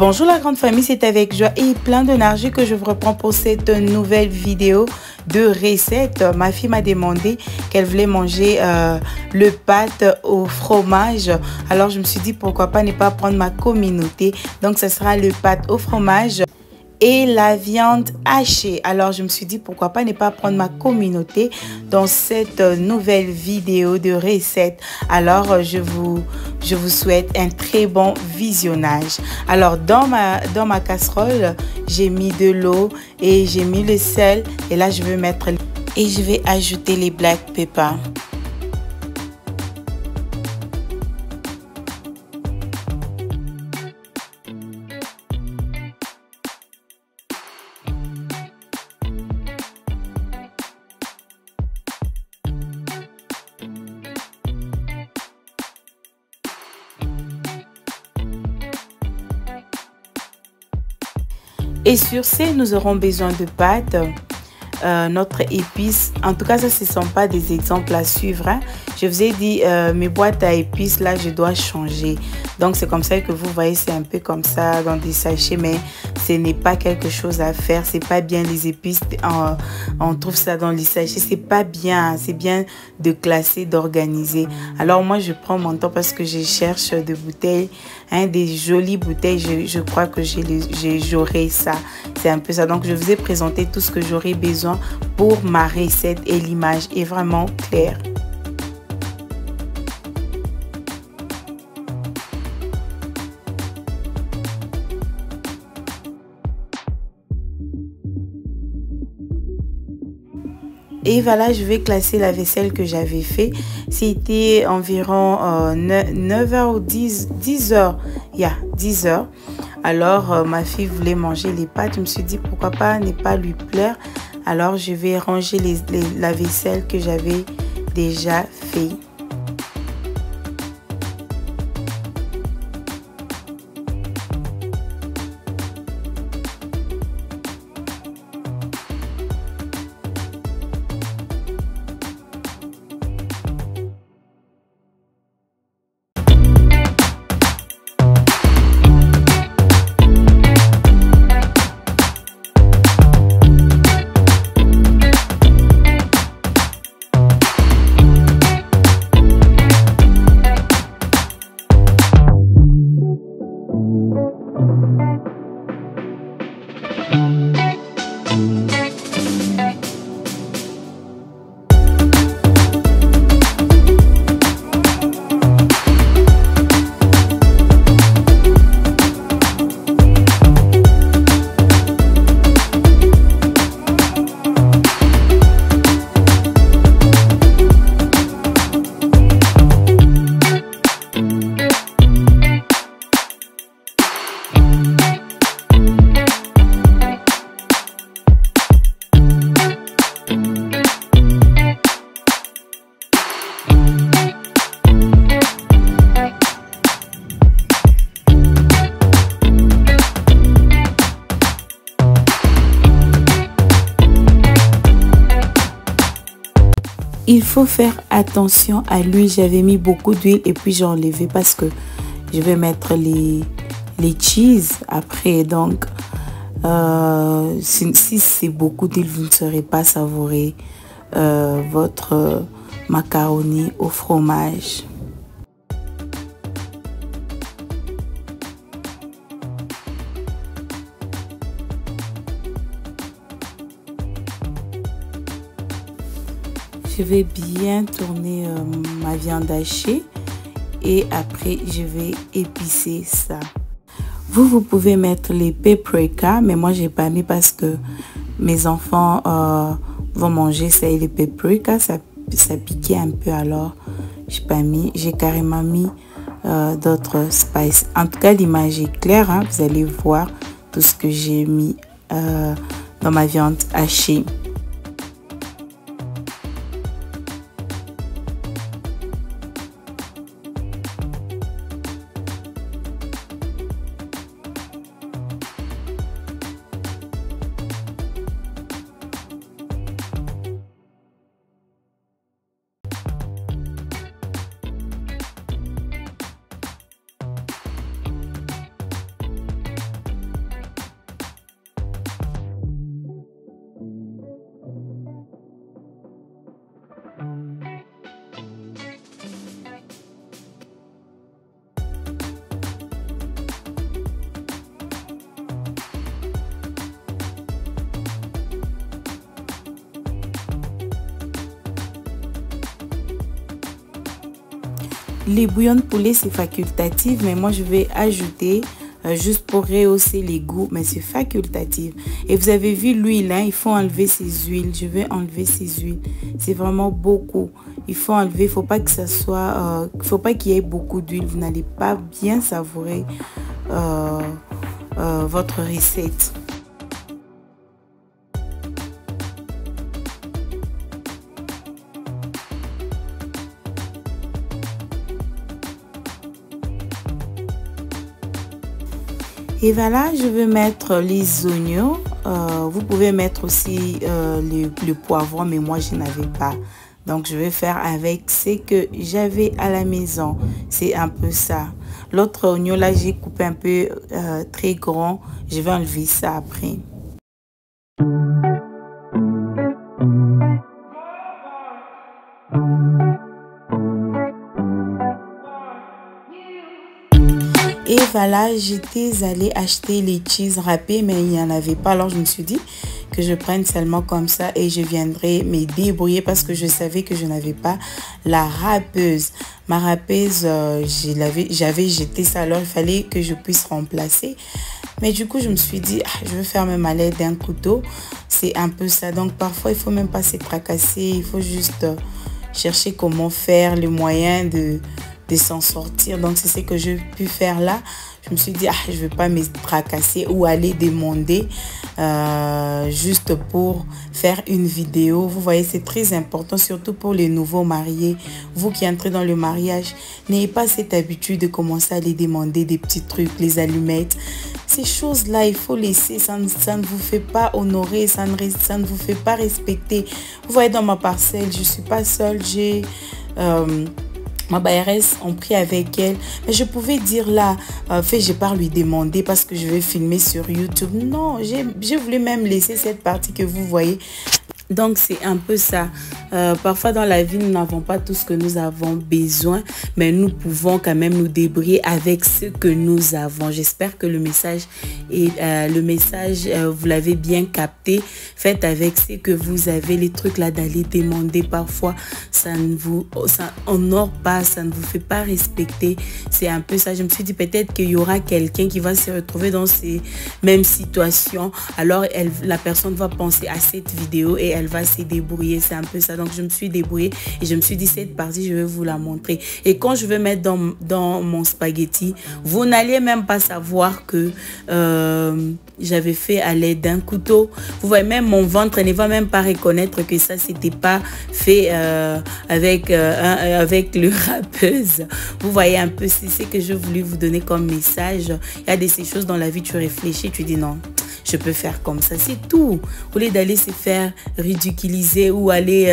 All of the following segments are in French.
Bonjour la grande famille, c'est avec joie et plein d'énergie que je vous reprends pour cette nouvelle vidéo de recette. Ma fille m'a demandé qu'elle voulait manger le pâte au fromage. Alors je me suis dit pourquoi pas ne pas prendre ma communauté. Donc ce sera le pâte au fromage et la viande hachée. Alors je me suis dit pourquoi pas ne pas prendre ma communauté dans cette nouvelle vidéo de recette. Alors je vous souhaite un très bon visionnage. Alors dans ma casserole, j'ai mis de l'eau et j'ai mis le sel et là je vais ajouter les black pepper. Et sur ce, nous aurons besoin de pâtes, notre épice. En tout cas, ça, ce ne sont pas des exemples à suivre. Hein. Je vous ai dit, mes boîtes à épices, là, je dois changer. Donc, c'est comme ça que vous voyez, c'est un peu comme ça dans des sachets, mais ce n'est pas quelque chose à faire. C'est pas bien les épices. On trouve ça dans les sachets. C'est pas bien. C'est bien de classer, d'organiser. Alors, moi, je prends mon temps parce que je cherche des bouteilles, hein, des jolies bouteilles. Je crois que j'aurai ça. C'est un peu ça. Donc, je vous ai présenté tout ce que j'aurai besoin pour ma recette et l'image est vraiment claire. Et voilà, je vais classer la vaisselle que j'avais fait. C'était environ 9h ou 10h. Yeah, 10h. Alors, ma fille voulait manger les pâtes. Je me suis dit, pourquoi pas ne pas lui plaire. Alors, je vais ranger la vaisselle que j'avais déjà fait. Il faut faire attention à l'huile. J'avais mis beaucoup d'huile et puis j'ai enlevé parce que je vais mettre les cheese après. Donc, si c'est beaucoup d'huile, vous ne saurez pas savourer votre macaroni au fromage. Je vais bien tourner ma viande hachée et après je vais épicer ça. Vous pouvez mettre les paprika, mais moi j'ai pas mis parce que mes enfants vont manger ça et les paprika, ça piquait un peu, alors j'ai pas mis. J'ai carrément mis d'autres spices. En tout cas, l'image est claire, hein, vous allez voir tout ce que j'ai mis dans ma viande hachée. Les bouillons de poulet, c'est facultatif, mais moi, je vais ajouter juste pour rehausser les goûts, mais c'est facultatif. Et vous avez vu l'huile, hein, il faut enlever ces huiles. Je vais enlever ces huiles. C'est vraiment beaucoup. Il faut enlever, il ne faut pas que ça soit, faut pas qu'il y ait beaucoup d'huile. Vous n'allez pas bien savourer votre recette. Et voilà, je vais mettre les oignons. Vous pouvez mettre aussi le poivron, mais moi, je n'avais pas. Donc, je vais faire avec ce que j'avais à la maison. C'est un peu ça. L'autre oignon, là, j'ai coupé un peu très grand. Je vais enlever ça après. Et voilà, j'étais allée acheter les cheese râpés, mais il n'y en avait pas. Alors, je me suis dit que je prenne seulement comme ça et je viendrai me débrouiller parce que je savais que je n'avais pas la râpeuse. Ma râpeuse, j'avais jeté ça, alors il fallait que je puisse remplacer. Mais du coup, je me suis dit, je vais faire même à l'aide d'un couteau. C'est un peu ça. Donc, parfois, il ne faut même pas se tracasser. Il faut juste chercher comment faire, le moyen de s'en sortir. Donc c'est ce que j'ai pu faire là. Je me suis dit, je ne vais pas me tracasser ou aller demander juste pour faire une vidéo. Vous voyez, c'est très important, surtout pour les nouveaux mariés. Vous qui entrez dans le mariage, n'ayez pas cette habitude de commencer à les demander des petits trucs, les allumettes. Ces choses-là, il faut laisser, ça ne vous fait pas honorer, ça ne vous fait pas respecter. Vous voyez, dans ma parcelle, je ne suis pas seule, j'ai... ma bailleresse, on prie avec elle. Mais je pouvais dire là, je pars lui demander parce que je vais filmer sur YouTube. Non, j'ai voulu même laisser cette partie que vous voyez. Donc, c'est un peu ça. Parfois, dans la vie, nous n'avons pas tout ce que nous avons besoin, mais nous pouvons quand même nous débrouiller avec ce que nous avons. J'espère que le message, vous l'avez bien capté. Faites avec ce que vous avez. Les trucs là d'aller demander, parfois, ça honore pas, ça ne vous fait pas respecter. C'est un peu ça. Je me suis dit peut-être qu'il y aura quelqu'un qui va se retrouver dans ces mêmes situations. Alors, la personne va penser à cette vidéo et elle va se débrouiller. C'est un peu ça. Donc, je me suis débrouillée et je me suis dit, cette partie, je vais vous la montrer. Et quand je vais mettre dans mon spaghetti, vous n'allez même pas savoir que j'avais fait à l'aide d'un couteau. Vous voyez, même mon ventre ne va même pas reconnaître que ça, c'était pas fait avec le râpeuse. Vous voyez un peu, c'est ce que je voulais vous donner comme message. Il y a ces choses dans la vie, tu réfléchis, tu dis non, je peux faire comme ça, c'est tout. Au lieu d'aller se faire ridiculiser ou aller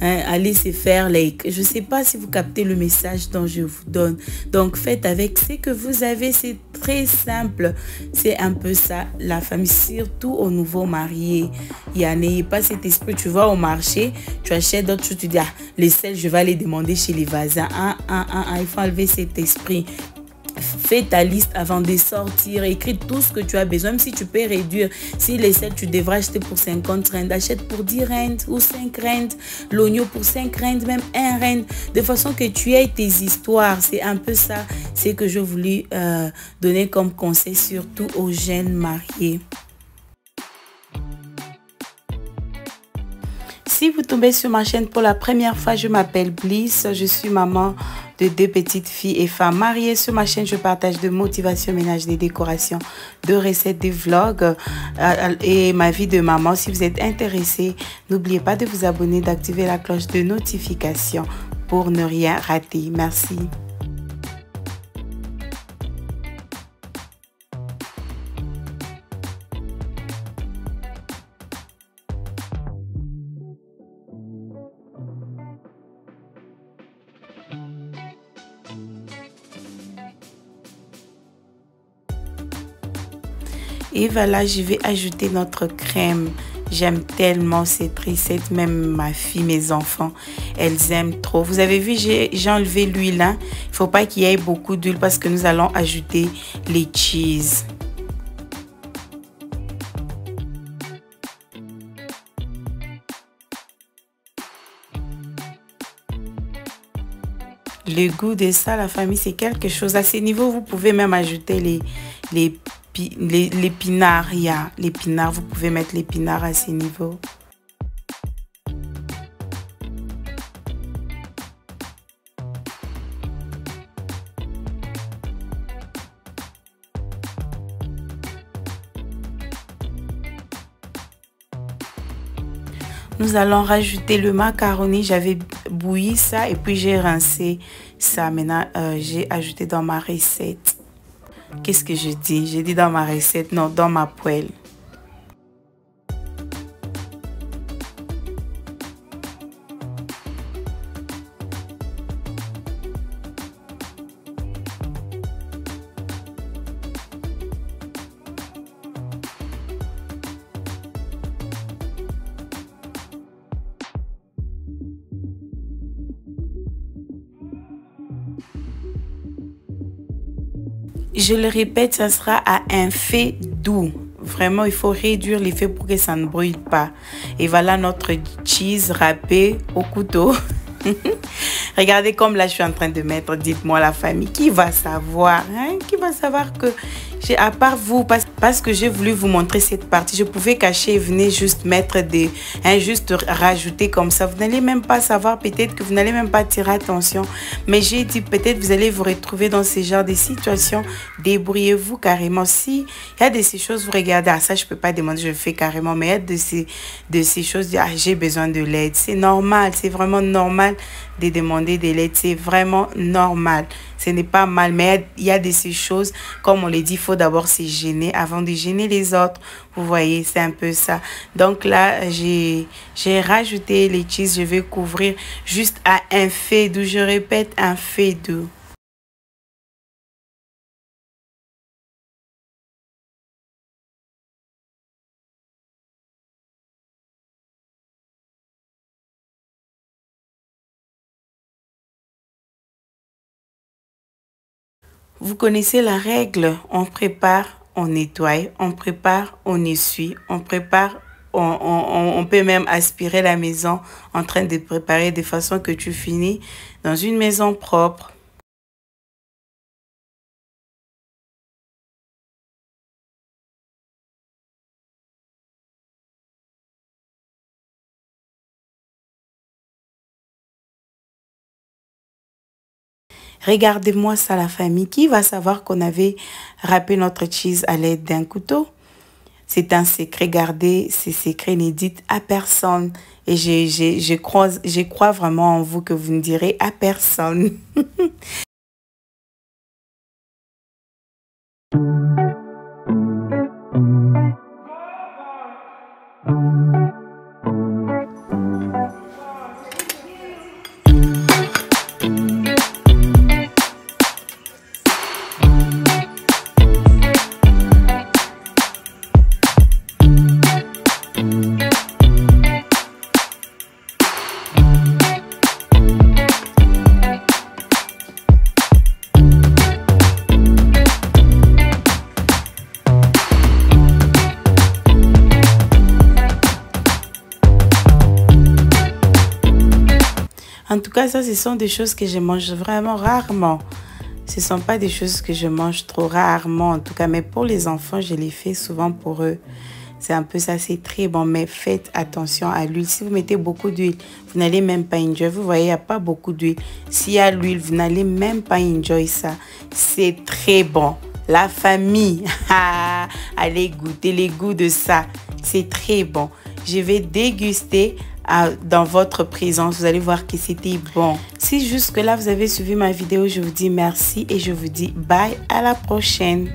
se faire je sais pas si vous captez le message dont je vous donne. Donc faites avec ce que vous avez, c'est très simple. C'est un peu ça, la famille, surtout aux nouveaux mariés. Il n'y a pas cet esprit, tu vas au marché, tu achètes d'autres choses, tu dis les sels, je vais aller demander chez les voisins. Il faut enlever cet esprit. Fais ta liste avant de sortir, écris tout ce que tu as besoin, même si tu peux réduire. Si les sels, tu devras acheter pour 50 rand, achète pour 10 rand ou 5 rand, l'oignon pour 5 rand, même 1 rand, de façon que tu aies tes histoires. C'est un peu ça, c'est que je voulais donner comme conseil, surtout aux jeunes mariés. Si vous tombez sur ma chaîne pour la première fois, je m'appelle Bliss. Je suis maman de 2 petites filles et femmes mariées. Sur ma chaîne, je partage de motivation, ménage, des décorations, de recettes, des vlogs et ma vie de maman. Si vous êtes intéressé, n'oubliez pas de vous abonner, d'activer la cloche de notification pour ne rien rater. Merci. Et voilà, je vais ajouter notre crème. J'aime tellement cette recette, même ma fille, mes enfants, elles aiment trop. Vous avez vu, j'ai enlevé l'huile. Hein? Il ne faut pas qu'il y ait beaucoup d'huile parce que nous allons ajouter les cheese. Le goût de ça, la famille, c'est quelque chose. À ce niveau, vous pouvez même ajouter l'épinard. Il y a l'épinard, vous pouvez mettre l'épinard à ce niveau. Nous allons rajouter le macaroni. J'avais bouilli ça et puis j'ai rincé ça. Maintenant, j'ai ajouté dans ma recette. Qu'est-ce que je dis? J'ai dit dans ma recette, non, dans ma poêle. Je le répète, ça sera à un feu doux. Vraiment, il faut réduire les feux pour que ça ne brûle pas. Et voilà notre cheese râpé au couteau. Regardez comme là je suis en train de mettre, dites-moi la famille, qui va savoir, hein? Qui va savoir que j'ai, à part vous, parce que j'ai voulu vous montrer cette partie, je pouvais cacher et venir juste mettre des, hein, juste rajouter comme ça, vous n'allez même pas savoir, peut-être que vous n'allez même pas tirer attention, mais j'ai dit peut-être vous allez vous retrouver dans ce genre de situations, débrouillez-vous carrément. Si il y a de ces choses, vous regardez, ah ça je peux pas demander, je fais carrément, mais il y a de ces choses, ah j'ai besoin de l'aide, c'est normal, c'est vraiment normal de demander de l'aide, c'est vraiment normal, ce n'est pas mal, mais il y a de ces choses, comme on l'a dit, il faut d'abord se gêner avant de gêner les autres, vous voyez, c'est un peu ça. Donc là, j'ai rajouté les cheese, je vais couvrir juste à un feu doux, je répète, un feu doux. Vous connaissez la règle, on prépare, on nettoie, on prépare, on essuie, on prépare, on peut même aspirer la maison en train de préparer de façon que tu finis dans une maison propre. Regardez-moi ça, la famille. Qui va savoir qu'on avait râpé notre cheese à l'aide d'un couteau? C'est un secret gardé. Ces secrets ne dites à personne. Et je crois vraiment en vous que vous ne direz à personne. En tout cas, ça, ce sont des choses que je mange vraiment rarement. Ce ne sont pas des choses que je mange trop rarement, en tout cas. Mais pour les enfants, je les fais souvent pour eux. C'est un peu ça, c'est très bon, mais faites attention à l'huile. Si vous mettez beaucoup d'huile, vous n'allez même pas enjoy. Vous voyez, il n'y a pas beaucoup d'huile. S'il y a l'huile, vous n'allez même pas enjoy ça. C'est très bon. La famille, allez goûter les goûts de ça. C'est très bon. Je vais déguster dans votre présence. Vous allez voir que c'était bon. Si jusque-là, vous avez suivi ma vidéo, je vous dis merci et je vous dis bye, à la prochaine.